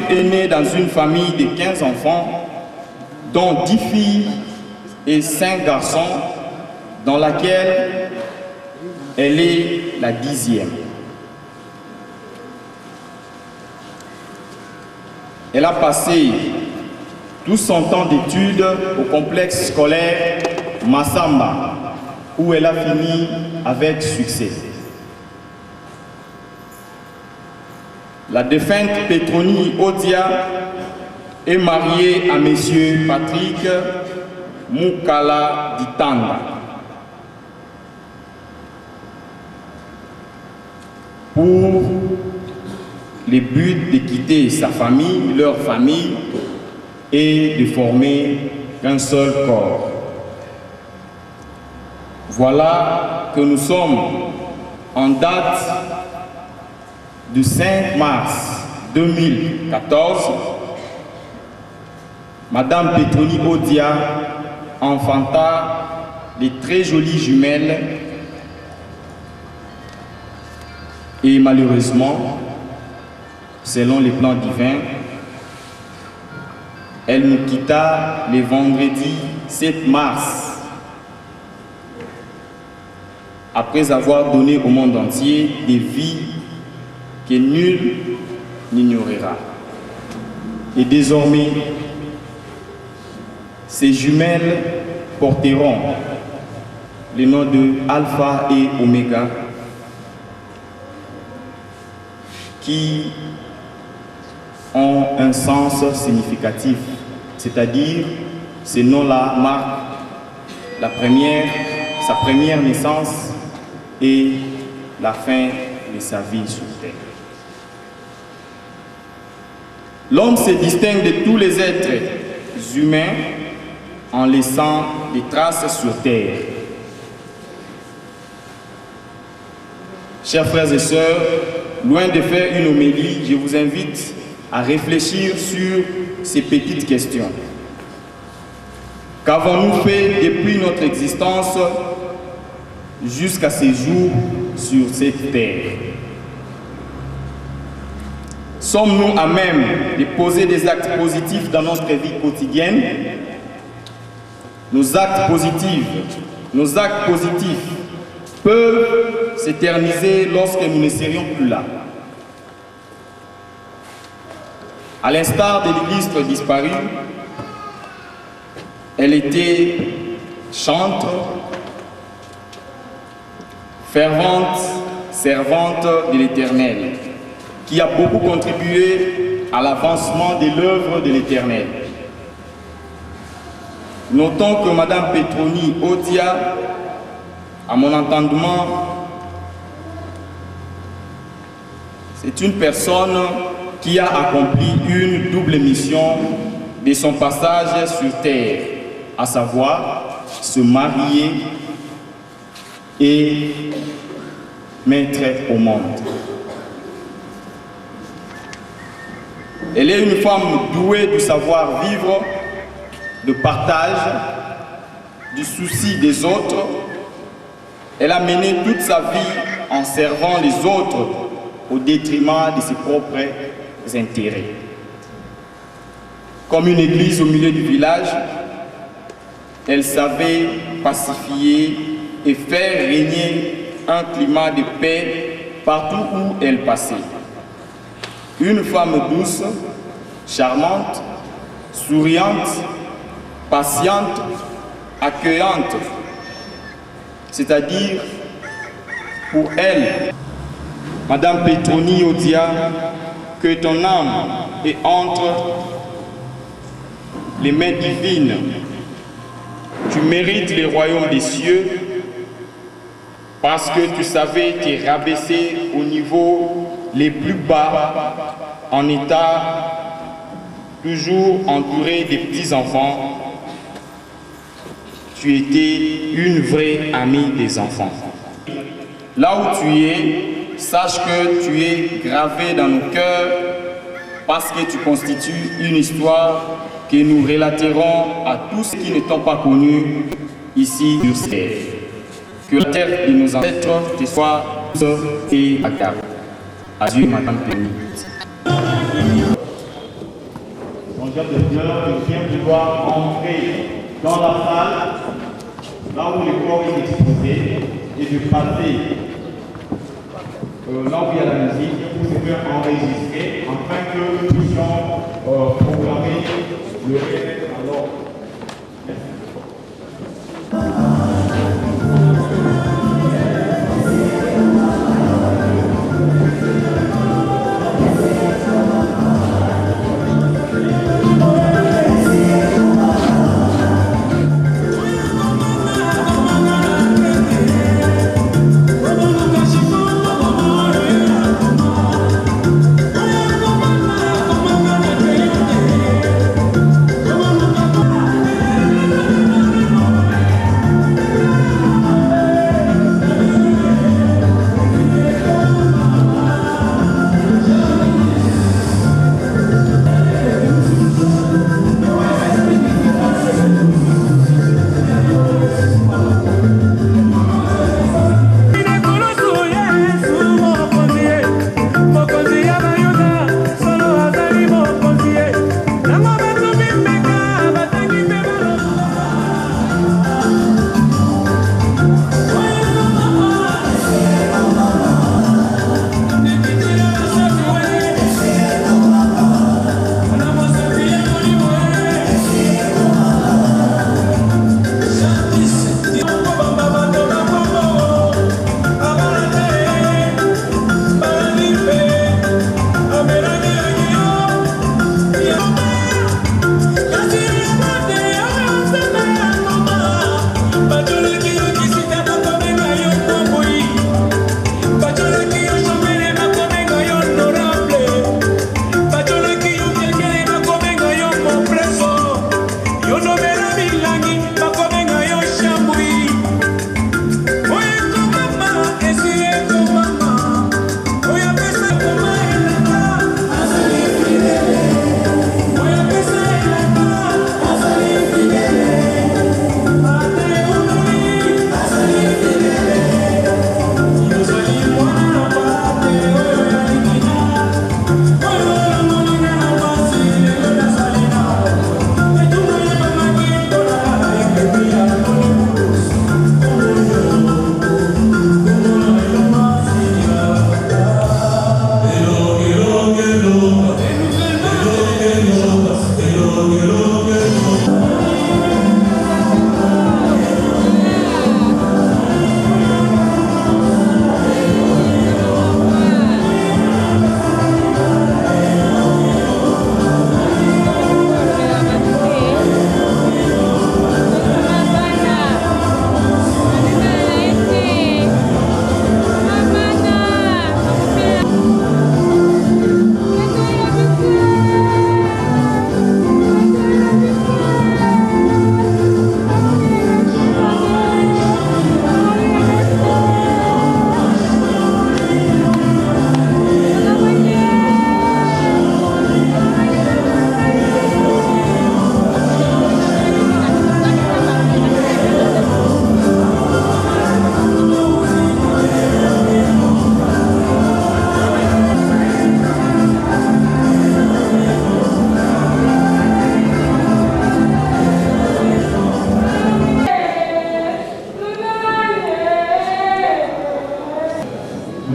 Est née dans une famille de 15 enfants, dont 10 filles et 5 garçons, dans laquelle elle est la 10e. Elle a passé tout son temps d'études au complexe scolaire Massamba, où elle a fini avec succès. La défunte Petroni Odia est mariée à M. Patrick Mukala Ditanga. Pour le but de quitter sa famille, leur famille, et de former un seul corps. Voilà que nous sommes en date du 5 mars 2014, Madame Petroni Odia enfanta des très jolies jumelles et malheureusement, selon les plans divins, elle nous quitta le vendredi 7 mars après avoir donné au monde entier des vies que nul n'ignorera. Et désormais, ces jumelles porteront le nom de Alpha et Oméga, qui ont un sens significatif, c'est-à-dire ces noms-là marquent sa première naissance et la fin de sa vie sur terre. L'homme se distingue de tous les êtres humains en laissant des traces sur terre. Chers frères et sœurs, loin de faire une homélie, je vous invite à réfléchir sur ces petites questions. Qu'avons-nous fait depuis notre existence jusqu'à ce jour sur cette terre? Sommes-nous à même de poser des actes positifs dans notre vie quotidienne? Nos actes positifs peuvent s'éterniser lorsque nous ne serions plus là. À l'instar de l'illustre disparu, elle était chantre, fervente servante de l'Éternel, qui a beaucoup contribué à l'avancement de l'œuvre de l'Éternel. Notons que Madame Petroni Odia, à mon entendement, c'est une personne qui a accompli une double mission de son passage sur terre, à savoir se marier et mettre au monde. Elle est une femme douée du savoir-vivre, de partage, du souci des autres. Elle a mené toute sa vie en servant les autres au détriment de ses propres intérêts. Comme une église au milieu du village, elle savait pacifier et faire régner un climat de paix partout où elle passait. Une femme douce, charmante, souriante, patiente, accueillante, c'est-à-dire pour elle, Madame Petroni Odia, que ton âme est entre les mains divines. Tu mérites les royaumes des cieux parce que tu savais te rabaisser au niveau les plus bas en état toujours entouré des petits-enfants. Tu étais une vraie amie des enfants. Là où tu es, sache que tu es gravé dans nos cœurs parce que tu constitues une histoire que nous relaterons à tous ceux qui ne t'ont pas connu ici sur cette terre. Que la terre de nos ancêtres te soit et agréable. Adieu, Madame Pény. Mon job de fleurs vient vouloir entrer dans la salle, là où le corps est exposé, et de passer là où il y a la musique pour se faire enregistrer afin que nous puissions programmer le reste alors.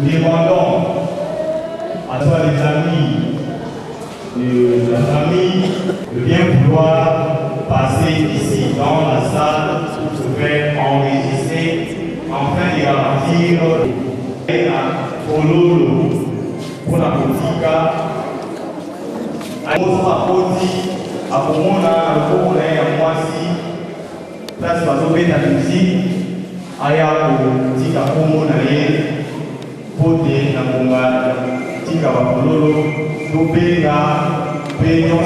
nous demandons à toi les amis de la famille de bien vouloir passer ici dans la salle pour faire enregistrer afin de garantir à Pololo pour la politique. À Pomona, à Moisi, place Bazobé la musique, aya politique à Pomona, Pote, na Monga, Tika Pololo, Topega, Pénion,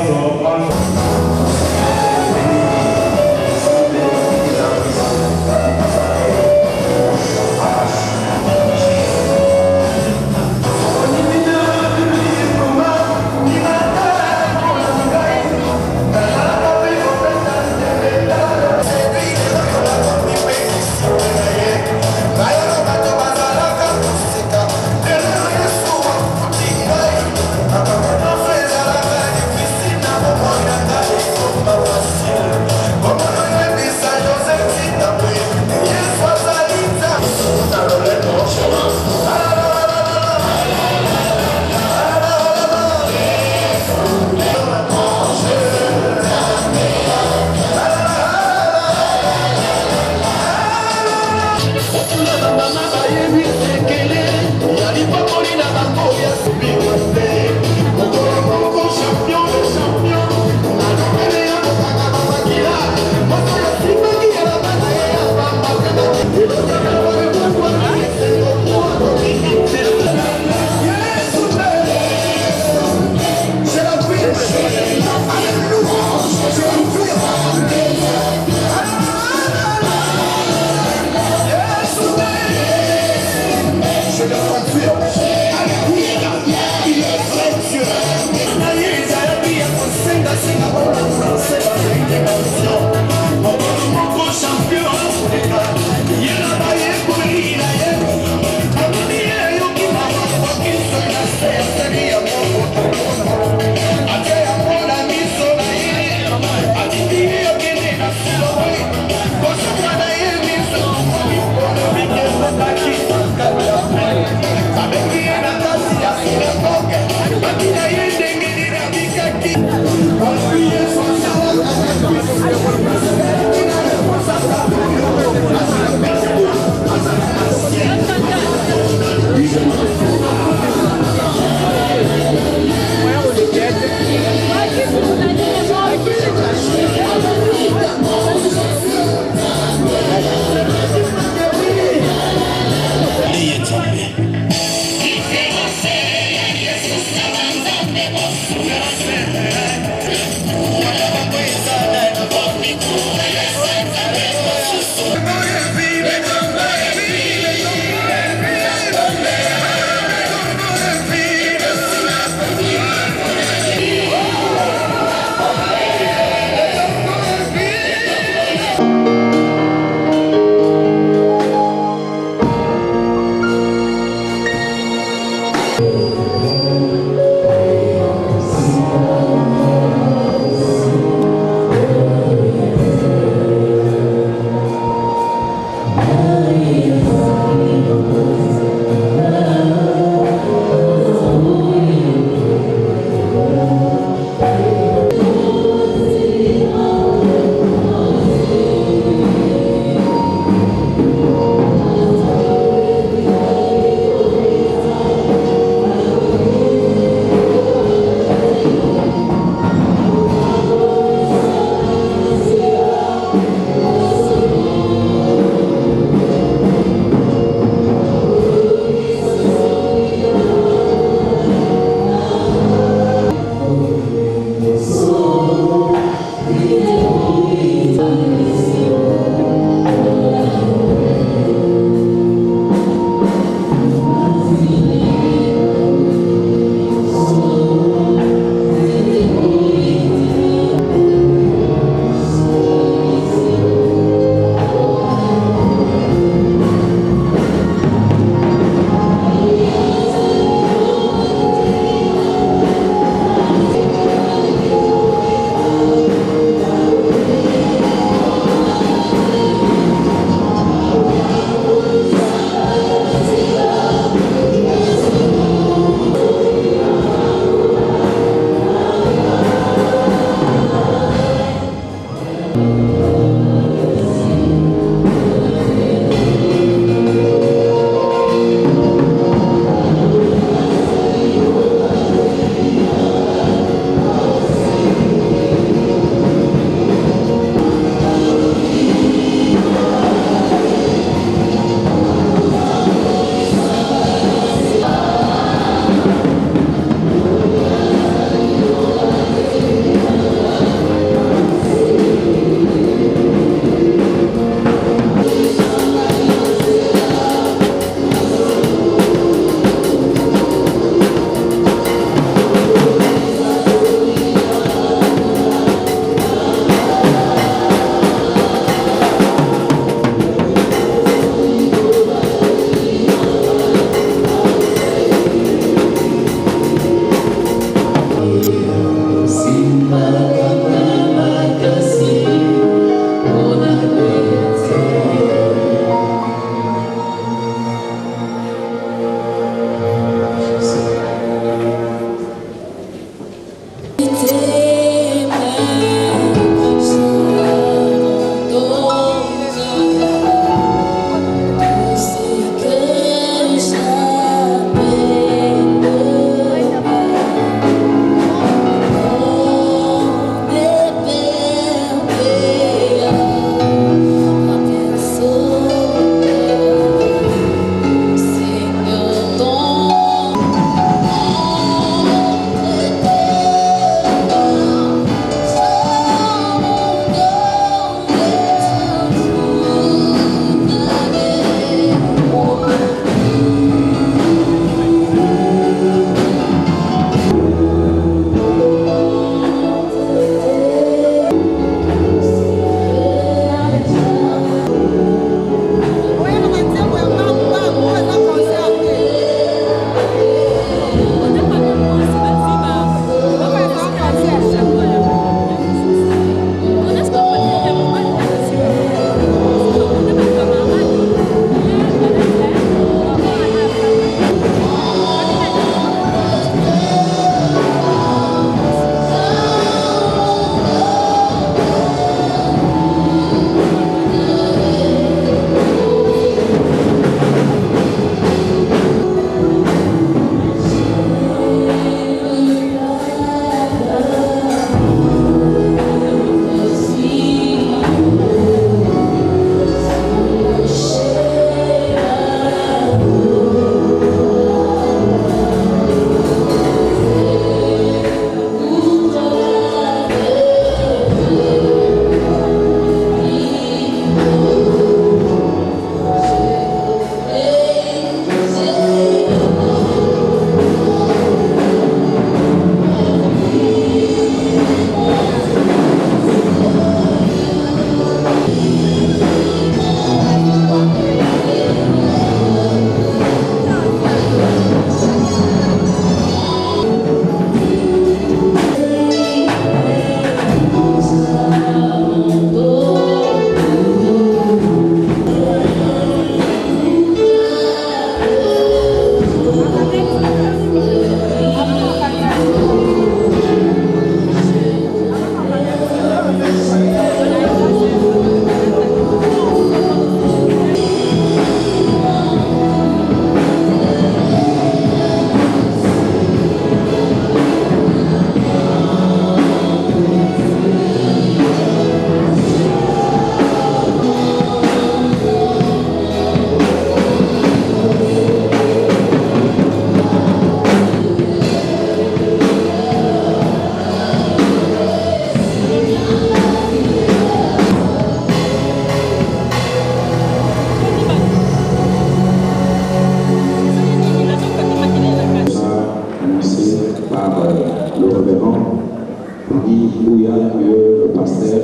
où il y a le pasteur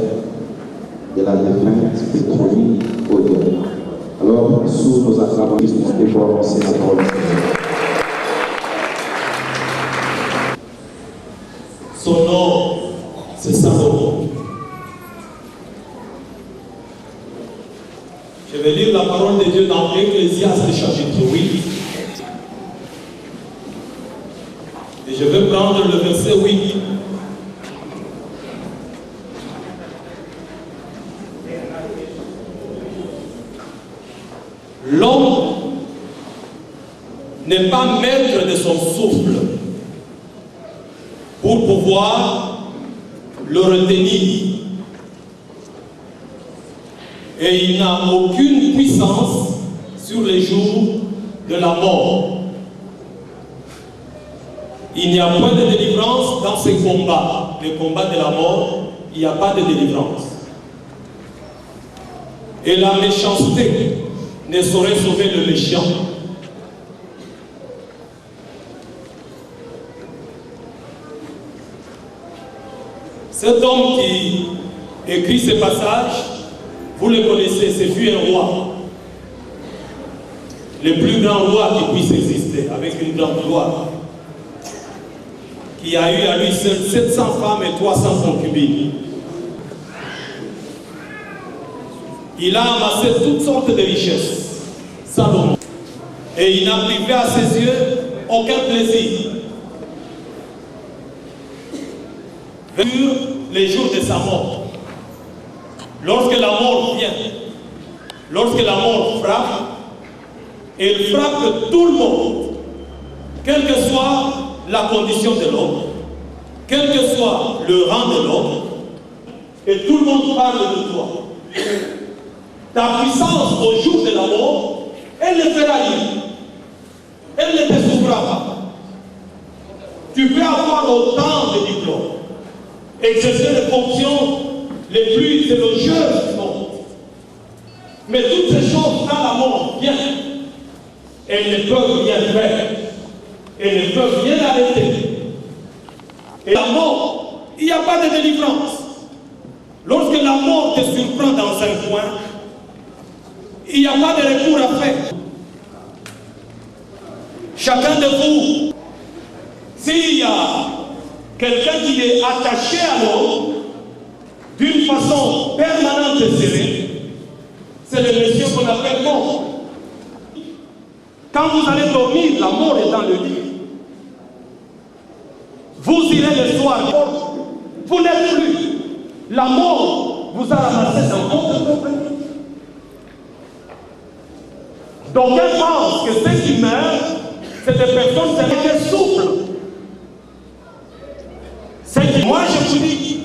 de la défunte Pétronie Audier. Alors, sous nos acclamations, nous devons avancer la parole. Son nom, c'est Salomon. Je vais lire la parole de Dieu dans Ecclésiaste chapitre 8. Et je vais prendre le verset 8. L'homme n'est pas maître de son souffle pour pouvoir le retenir. Et il n'a aucune puissance sur les jours de la mort. Il n'y a point de délivrance dans ces combats. Les combats de la mort, il n'y a pas de délivrance. Et la méchanceté ne saurait sauver le méchant. Cet homme qui écrit ces passages, vous le connaissez, c'est fut un roi. Le plus grand roi qui puisse exister, avec une grande gloire. Qui a eu à lui seul 700 femmes et 300 concubines. Il a amassé toutes sortes de richesses, Salomon. Et il n'a privé à ses yeux aucun plaisir. Sur les jours de sa mort. Lorsque la mort vient, lorsque la mort frappe, elle frappe tout le monde, quelle que soit la condition de l'homme, quel que soit le rang de l'homme, et tout le monde parle de toi. Ta puissance au jour de la mort, elle ne fera rien. Elle ne te sauvera pas. Tu peux avoir autant de diplômes, exercer les fonctions les plus élogieuses du monde. Mais toutes ces choses, quand la mort vient, elles ne peuvent rien faire. Elles ne peuvent rien arrêter. Et la mort, il n'y a pas de délivrance. Lorsque la mort te surprend dans un coin, il n'y a pas de recours à faire. Chacun de vous, s'il y a quelqu'un qui est attaché à l'homme d'une façon permanente et serrée, c'est le monsieur qu'on appelle mort. Quand vous allez dormir, la mort est dans le lit. Vous irez le soir, vous n'êtes plus. La mort vous a ramassé dans votre compagnie. Donc elle pense que ceux qui meurent, c'est des personnes qui souffrent. Moi je vous dis,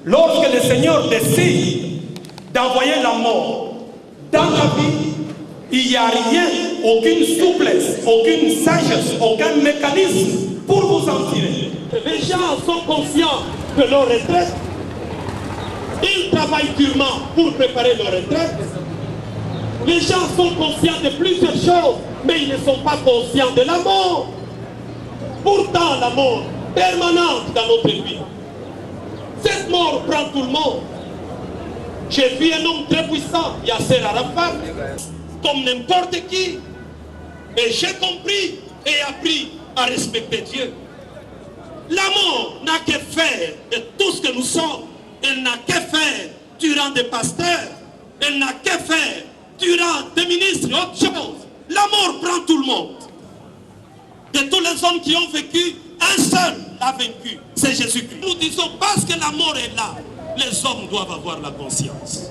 lorsque le Seigneur décide d'envoyer la mort dans ta vie, il n'y a rien, aucune souplesse, aucune sagesse, aucun mécanisme pour vous en tirer. Les gens sont conscients de leur retraite. Ils travaillent durement pour préparer leur retraite. Les gens sont conscients de plusieurs choses, mais ils ne sont pas conscients de la mort. Pourtant, la mort permanente dans notre vie. Cette mort prend tout le monde. J'ai vu un homme très puissant, Yasser Arafat, comme n'importe qui. Et j'ai compris et appris à respecter Dieu. La mort n'a que faire de tout ce que nous sommes. Elle n'a que faire durant des pasteurs. Elle n'a que faire durant des ministres et autre chose. La mort prend tout le monde. De tous les hommes qui ont vécu, un seul l'a vaincu, c'est Jésus-Christ. Nous disons parce que la mort est là, les hommes doivent avoir la conscience.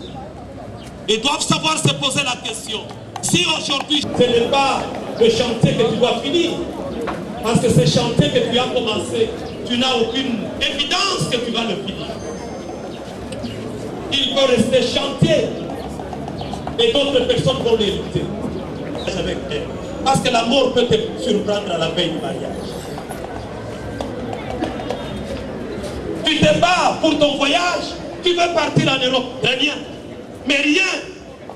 Ils doivent savoir se poser la question. Si aujourd'hui, ce n'est pas le chantier que tu dois finir, parce que ce chantier que tu as commencé, tu n'as aucune évidence que tu vas le finir. Il peut rester chantier et d'autres personnes vont l'hériter. Parce que la mort peut te surprendre à la veille du mariage. Tu te bats pour ton voyage, tu veux partir en Europe, très bien. Mais rien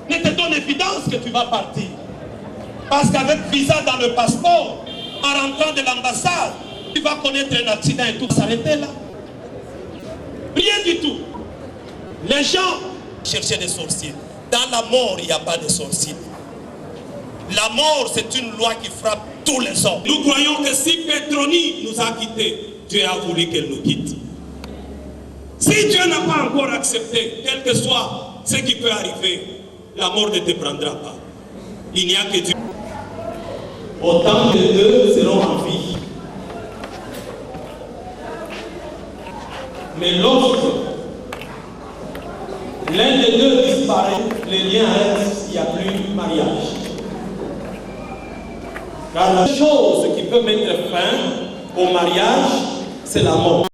ne te donne évidence que tu vas partir. Parce qu'avec visa dans le passeport, en rentrant de l'ambassade, tu vas connaître un accident et tout s'arrêter là. Rien du tout. Les gens cherchaient des sorciers. Dans la mort, il n'y a pas de sorciers. La mort, c'est une loi qui frappe tous les hommes. Nous croyons que si Petroni nous a quittés, Dieu a voulu qu'elle nous quitte. Si Dieu n'a pas encore accepté, quel que soit ce qui peut arriver, la mort ne te prendra pas. Il n'y a que Dieu. Autant de deux seront en vie. Mais lorsque l'un des deux disparaît, les liens restent, il n'y a plus de mariage. Car la chose qui peut mettre fin au mariage, c'est la mort.